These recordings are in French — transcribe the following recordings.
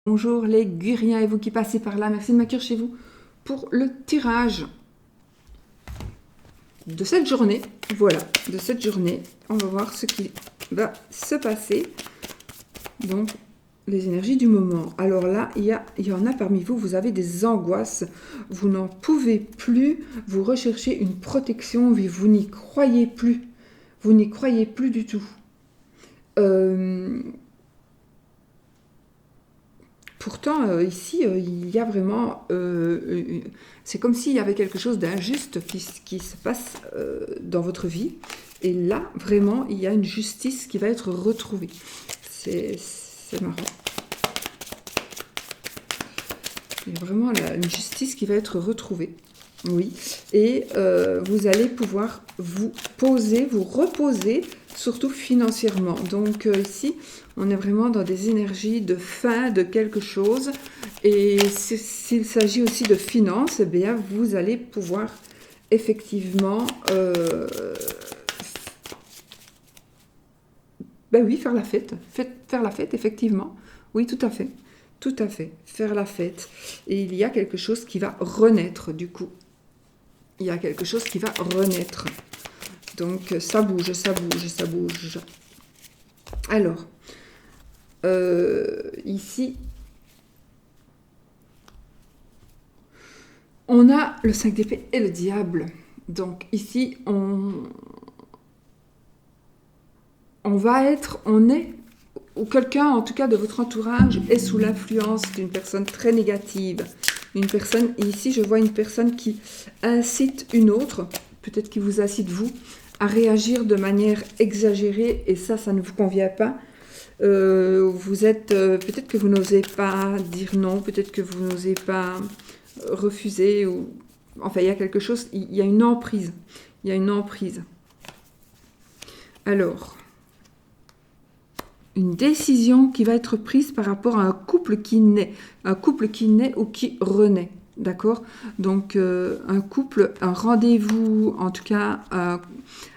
Bonjour les Guriens et vous qui passez par là, merci de m'accueillir chez vous pour le tirage de cette journée. Voilà, de cette journée, on va voir ce qui va se passer. Donc, les énergies du moment. Alors là, il y en a parmi vous, vous avez des angoisses, vous n'en pouvez plus, vous recherchez une protection, vous n'y croyez plus. Vous n'y croyez plus du tout. Pourtant, ici, il y a vraiment... c'est comme s'il y avait quelque chose d'injuste qui se passe dans votre vie. Et là, vraiment, il y a une justice qui va être retrouvée. C'est marrant. Il y a vraiment une justice qui va être retrouvée. Oui. Et vous allez pouvoir vous poser, vous reposer, surtout financièrement. Donc ici, on est vraiment dans des énergies de fin de quelque chose. Et s'il s'agit aussi de finances, eh bien, vous allez pouvoir effectivement ben oui, faire la fête. Faire la fête, effectivement. Oui, tout à fait. Tout à fait. Faire la fête. Et il y a quelque chose qui va renaître, du coup. Il y a quelque chose qui va renaître. Donc, ça bouge, ça bouge, ça bouge. Alors, ici, on a le 5 d'épée et le diable. Donc, ici, on est, ou quelqu'un, en tout cas, de votre entourage, est sous l'influence d'une personne très négative. Une personne, ici, je vois une personne qui incite une autre, peut-être qui vous incite, vous, à réagir de manière exagérée, et ça ne vous convient pas. Vous êtes, peut-être que vous n'osez pas dire non, peut-être que vous n'osez pas refuser, ou enfin il y a quelque chose, il y a une emprise, il y a une emprise. Alors, une décision qui va être prise par rapport à un couple qui naît ou qui renaît, d'accord? Donc un couple, un rendez-vous, en tout cas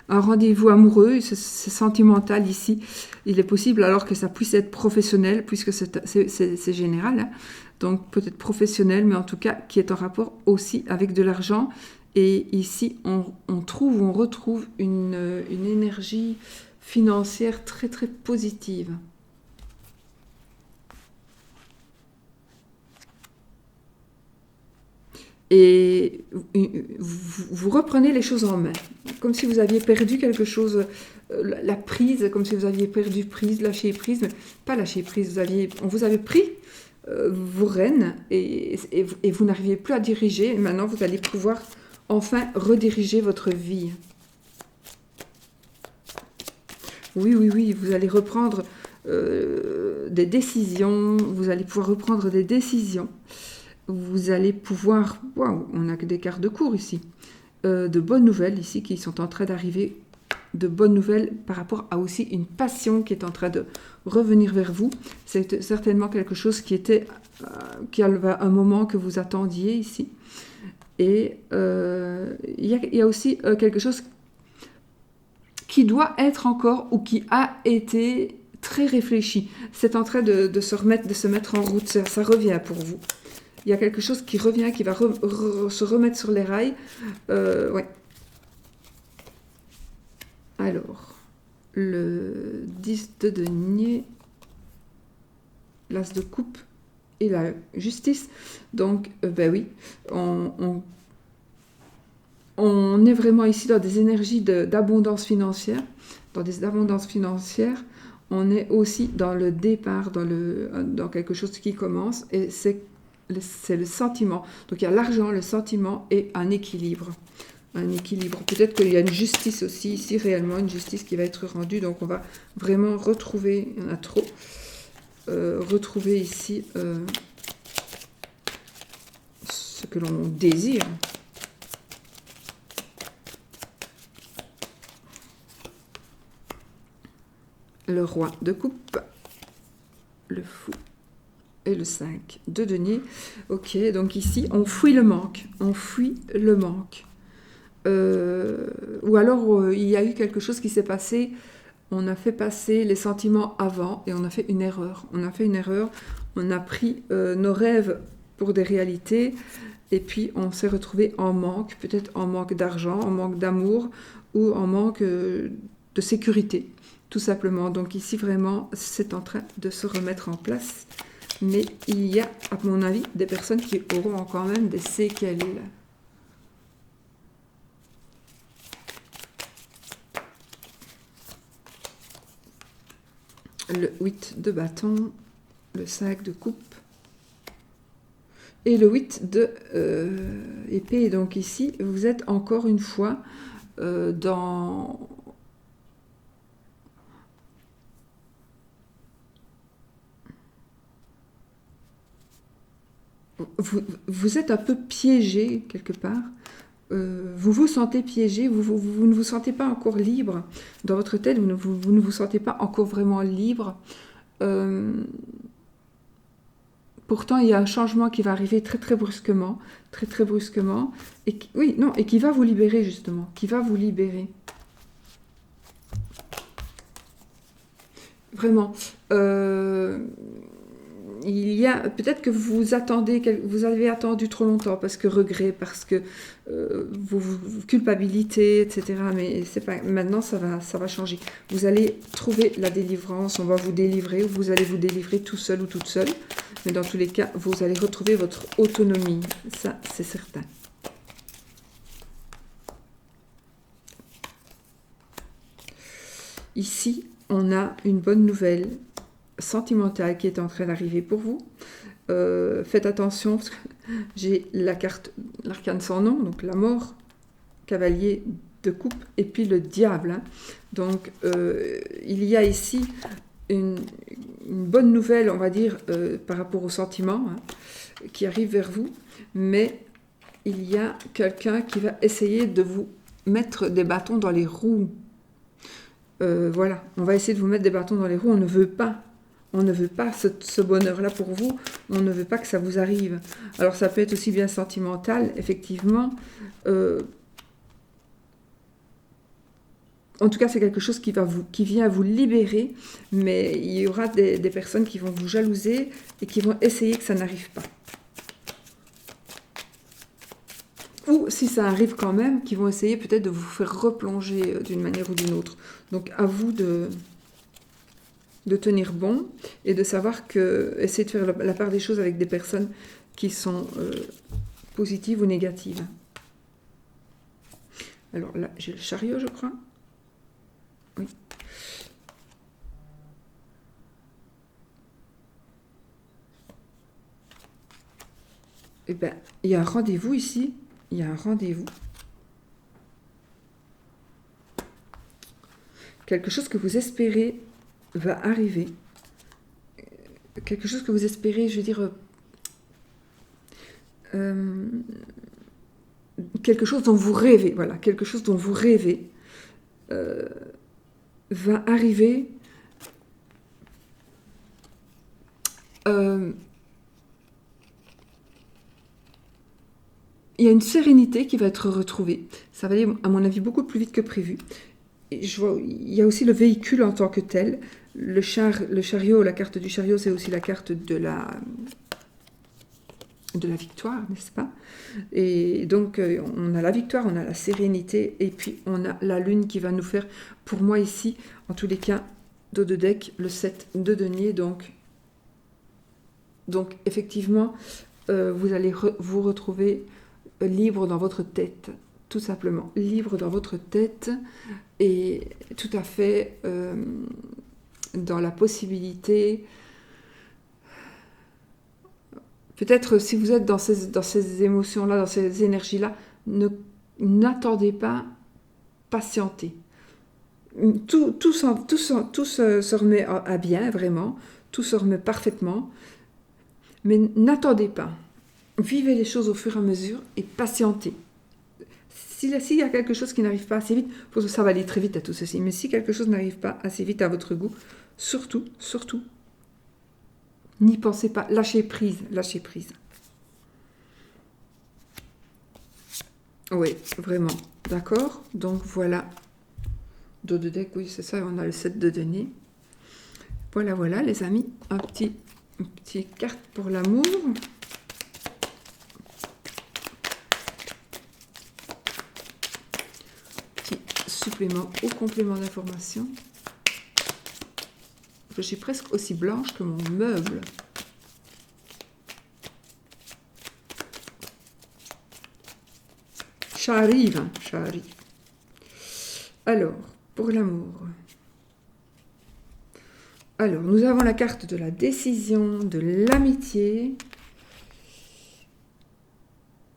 un rendez-vous amoureux, c'est sentimental ici. Il est possible alors que ça puisse être professionnel, puisque c'est général, hein. Donc peut-être professionnel, mais en tout cas qui est en rapport aussi avec de l'argent. Et ici, on retrouve une énergie financière très très positive. Et vous reprenez les choses en main, comme si vous aviez perdu quelque chose, la prise, comme si vous aviez perdu prise, lâché prise, mais pas lâché prise, on vous avait pris vos rênes et vous n'arriviez plus à diriger, et maintenant vous allez pouvoir enfin rediriger votre vie. Oui, oui, oui, vous allez reprendre des décisions, vous allez pouvoir reprendre des décisions. Vous allez pouvoir... Waouh, on a que des cartes de cours ici. De bonnes nouvelles ici qui sont en train d'arriver. De bonnes nouvelles par rapport à aussi une passion qui est en train de revenir vers vous. C'est certainement quelque chose qui a un moment que vous attendiez ici. Et il y a aussi quelque chose qui doit être encore ou qui a été très réfléchi. C'est en train de se mettre en route. Ça revient pour vous. Il y a quelque chose qui revient, qui va se remettre sur les rails. Ouais. Alors, le 10 de denier, l'as de coupe et la justice. Donc, ben oui, on est vraiment ici dans des énergies d'abondance financière. Dans des abondances financières, on est aussi dans le départ, dans quelque chose qui commence. Et c'est le sentiment. Donc il y a l'argent, le sentiment et un équilibre. Un équilibre. Peut-être qu'il y a une justice aussi, ici réellement, une justice qui va être rendue. Donc on va vraiment retrouver, il y en a trop, retrouver ici ce que l'on désire. Le roi de coupe, le fou. Et le 5 de denier. Ok, donc ici, on fuit le manque. On fuit le manque. Ou alors, il y a eu quelque chose qui s'est passé. On a fait passer les sentiments avant et on a fait une erreur. On a fait une erreur On a pris nos rêves pour des réalités et puis on s'est retrouvé en manque, peut-être en manque d'argent, en manque d'amour ou en manque de sécurité, tout simplement. Donc ici, vraiment, c'est en train de se remettre en place. Mais il y a, à mon avis, des personnes qui auront quand même des séquelles. Le 8 de bâton, le 5 de coupe et le 8 de épée. Donc ici, vous êtes encore une fois dans... Vous êtes un peu piégé quelque part. Vous vous sentez piégé, vous ne vous sentez pas encore libre. Dans votre tête, vous ne vous sentez pas encore vraiment libre. Pourtant, il y a un changement qui va arriver très brusquement, très brusquement, et qui va vous libérer justement, qui va vous libérer. Vraiment. Il y a peut-être que vous avez attendu trop longtemps parce que regret, parce que vous culpabilité, etc. Mais c'est pas maintenant, ça va changer. Vous allez trouver la délivrance, on va vous délivrer, ou vous allez vous délivrer tout seul ou toute seule. Mais dans tous les cas, vous allez retrouver votre autonomie, ça c'est certain. Ici, on a une bonne nouvelle sentimentale qui est en train d'arriver pour vous. Faites attention parce que j'ai la carte, l'arcane sans nom, donc la mort, cavalier de coupe et puis le diable. Hein. Donc il y a ici une bonne nouvelle, on va dire, par rapport aux sentiments qui arrive vers vous, mais il y a quelqu'un qui va essayer de vous mettre des bâtons dans les roues. Voilà, on va essayer de vous mettre des bâtons dans les roues, on ne veut pas ce bonheur-là pour vous, on ne veut pas que ça vous arrive. Alors ça peut être aussi bien sentimental, effectivement. En tout cas, c'est quelque chose qui vient vous libérer, mais il y aura des personnes qui vont vous jalouser et qui vont essayer que ça n'arrive pas. Ou si ça arrive quand même, qui vont essayer peut-être de vous faire replonger d'une manière ou d'une autre. Donc à vous de tenir bon et de savoir que essayer de faire la part des choses avec des personnes qui sont positives ou négatives. Alors là, j'ai le chariot, je crois. Oui. Eh bien, il y a un rendez-vous ici. Il y a un rendez-vous. Quelque chose que vous espérez va arriver. Quelque chose que vous espérez, je veux dire... quelque chose dont vous rêvez, voilà, quelque chose dont vous rêvez va arriver. Il y a une sérénité qui va être retrouvée. Ça va aller, à mon avis, beaucoup plus vite que prévu. Et je vois, il y a aussi le véhicule en tant que tel. Le chariot, la carte du chariot, c'est aussi la carte de la victoire, n'est-ce pas? Et donc, on a la victoire, on a la sérénité, et puis on a la lune qui va nous faire, pour moi ici, en tous les cas, dos de deck, le 7 de denier. Donc effectivement, vous allez vous retrouver libre dans votre tête, tout simplement. Libre dans votre tête et tout à fait dans la possibilité... Peut-être si vous êtes dans ces émotions-là, dans ces énergies-là, n'attendez pas, patientez. Tout se remet à bien, vraiment. Tout se remet parfaitement. Mais n'attendez pas. Vivez les choses au fur et à mesure et patientez. S'il y a quelque chose qui n'arrive pas assez vite, ça va aller très vite à tout ceci, mais si quelque chose n'arrive pas assez vite à votre goût, surtout, n'y pensez pas, lâchez prise, lâchez prise. Oui, vraiment, d'accord. Donc voilà, dos de deck, oui c'est ça, on a le 7 de denier. Voilà les amis, un petit Une petite carte pour l'amour. Petit supplément ou complément d'information. Je suis presque aussi blanche que mon meuble. Ça arrive, hein, ça arrive. Alors, pour l'amour. Alors, nous avons la carte de la décision, de l'amitié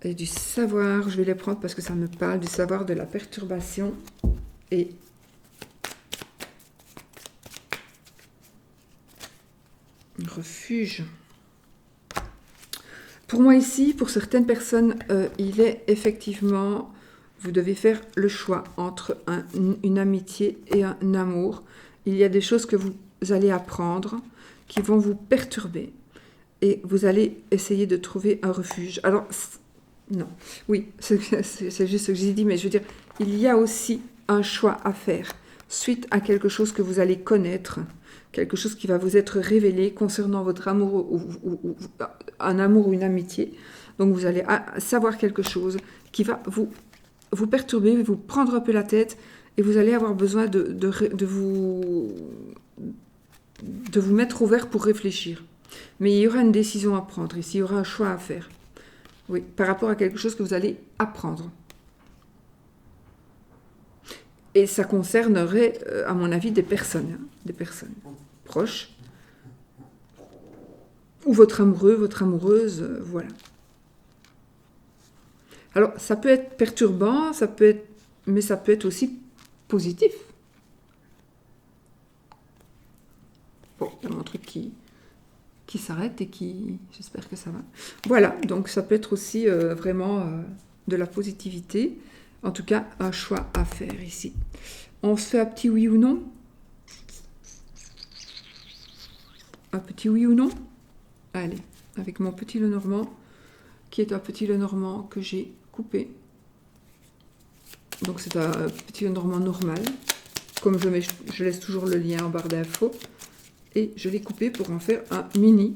et du savoir. Je vais les prendre parce que ça me parle du savoir, de la perturbation et refuge. Pour moi ici, pour certaines personnes, il est effectivement, vous devez faire le choix entre une amitié et un amour. Il y a des choses que vous allez apprendre qui vont vous perturber et vous allez essayer de trouver un refuge. Alors, non, oui, c'est juste ce que j'ai dit, mais je veux dire, il y a aussi un choix à faire suite à quelque chose que vous allez connaître, quelque chose qui va vous être révélé concernant votre amour ou un amour ou une amitié. Donc vous allez savoir quelque chose qui va vous perturber, vous prendre un peu la tête et vous allez avoir besoin de vous mettre au vert pour réfléchir. Mais il y aura une décision à prendre ici, il y aura un choix à faire. Oui, par rapport à quelque chose que vous allez apprendre. Et ça concernerait, à mon avis, des personnes proches. Ou votre amoureux, votre amoureuse, voilà. Alors, ça peut être perturbant, mais ça peut être aussi positif. Bon, il y a mon truc qui s'arrête et qui... J'espère que ça va. Voilà, donc ça peut être aussi vraiment de la positivité. En tout cas, un choix à faire ici. On se fait un petit oui ou non? Un petit oui ou non? Allez, avec mon petit Lenormand, qui est un petit Lenormand que j'ai coupé. Donc c'est un petit Lenormand normal. Comme je laisse toujours le lien en barre d'infos. Et je l'ai coupé pour en faire un mini.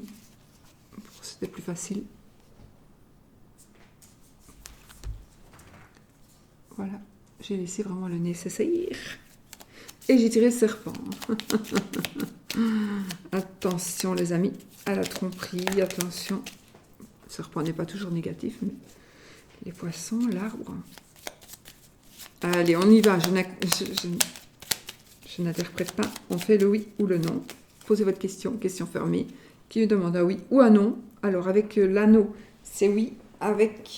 C'était plus facile. Voilà, j'ai laissé vraiment le nécessaire. Et j'ai tiré le serpent. Attention les amis, à la tromperie, attention. Le serpent n'est pas toujours négatif, mais les poissons, l'arbre. Allez, on y va. Je n'interprète pas. On fait le oui ou le non. Posez votre question, question fermée. Qui me demande un oui ou un non? Alors, avec l'anneau, c'est oui. Avec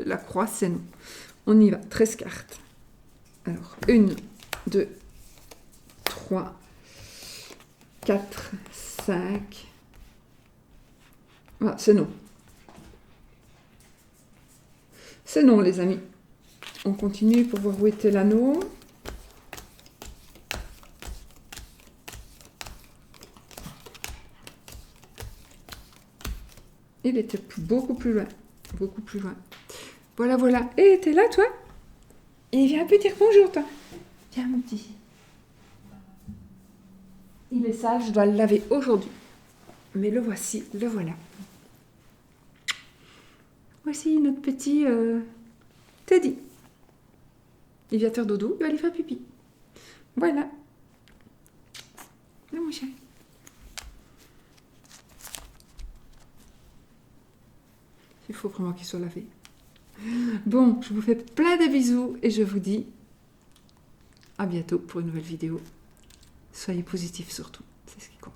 la croix, c'est non. On y va. 13 cartes. Alors, 1, 2, 3, 4, 5. Ah, c'est non. C'est non, les amis. On continue pour voir où était l'anneau. Il était beaucoup plus loin. Beaucoup plus loin. Voilà, voilà. Et t'es là, toi? Et viens un peu dire bonjour, toi. Viens, mon petit. Il est sale, je dois le laver aujourd'hui. Mais le voici, le voilà. Voici notre petit Teddy. Il vient faire dodo, il va aller faire pipi. Voilà. Là, mon chat. Il faut vraiment qu'il soit lavé. Bon, je vous fais plein de bisous et je vous dis à bientôt pour une nouvelle vidéo. Soyez positifs surtout, c'est ce qui compte.